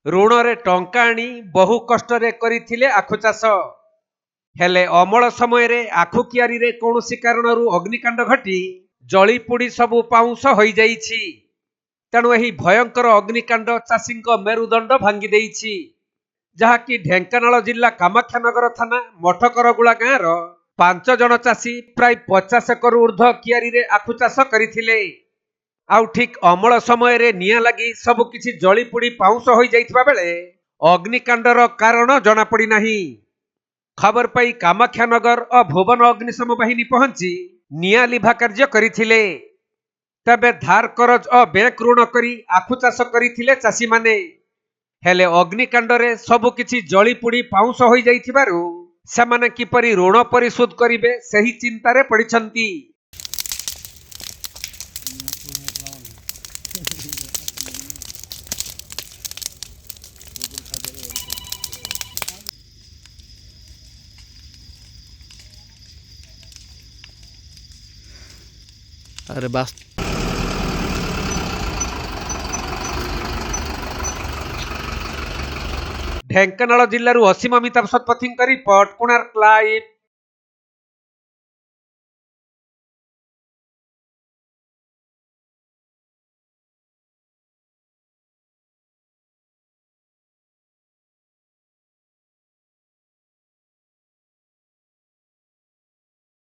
ଋଣରେ ଟଙ୍କା ଆଣି ବହୁ କଷ୍ଟରେ କରିଥିଲେ ଆଖୁ ଚାଷ। ହେଲେ ଅମଳ ସମୟରେ ଆଖୁ କିଆରୀରେ କୌଣସି କାରଣରୁ ଅଗ୍ନିକାଣ୍ଡ ଘଟି ଜଳିପୋଡ଼ି ସବୁ ପାଉଁଶ ହୋଇଯାଇଛି। ତେଣୁ ଏହି ଭୟଙ୍କର ଅଗ୍ନିକାଣ୍ଡ ଚାଷୀଙ୍କ ମେରୁଦଣ୍ଡ ଭାଙ୍ଗି ଦେଇଛି, ଯାହାକି ଢେଙ୍କାନାଳ ଜିଲ୍ଲା କାମାକ୍ଷାନଗର ଥାନା ମଠକରଗୁଳା ଗାଁର 5 ଜଣ ଚାଷୀ ପ୍ରାୟ 50 ଏକର ଊର୍ଦ୍ଧ୍ୱ କିଆରୀରେ ଆଖୁ ଚାଷ କରିଥିଲେ। ଆଉ ଠିକ୍ ଅମଳ ସମୟରେ ନିଆଁ ଲାଗି ସବୁକିଛି ଜଳିପୋଡ଼ି ପାଉଁଶ ହୋଇଯାଇଥିବା ବେଳେ ଅଗ୍ନିକାଣ୍ଡର କାରଣ ଜଣାପଡ଼ି ନାହିଁ। ଖବର ପାଇ କାମାକ୍ଷାନଗର ଓ ଭୁବନ ଅଗ୍ନିଶମ ବାହିନୀ ପହଞ୍ଚି ନିଆଁ ଲିଭା କାର୍ଯ୍ୟ କରିଥିଲେ। ତେବେ ଧାର କରଜ ଓ ବ୍ୟାଙ୍କ ଋଣ କରି ଆଖୁ ଚାଷ କରିଥିଲେ ଚାଷୀମାନେ। ହେଲେ ଅଗ୍ନିକାଣ୍ଡରେ ସବୁକିଛି ଜଳିପୋଡ଼ି ପାଉଁଶ ହୋଇଯାଇଥିବାରୁ ସେମାନେ କିପରି ଋଣ ପରିଶୋଧ କରିବେ ସେହି ଚିନ୍ତାରେ ପଡ଼ିଛନ୍ତି। अरे बास ଢେଙ୍କାନାଳ ଜିଲ୍ଲାରୁ ଅସୀମ ଅମିତାଭ ଶତପଥୀଙ୍କ ରିପୋର୍ଟ, କୋଣାର୍କ ଲାଇଭ୍।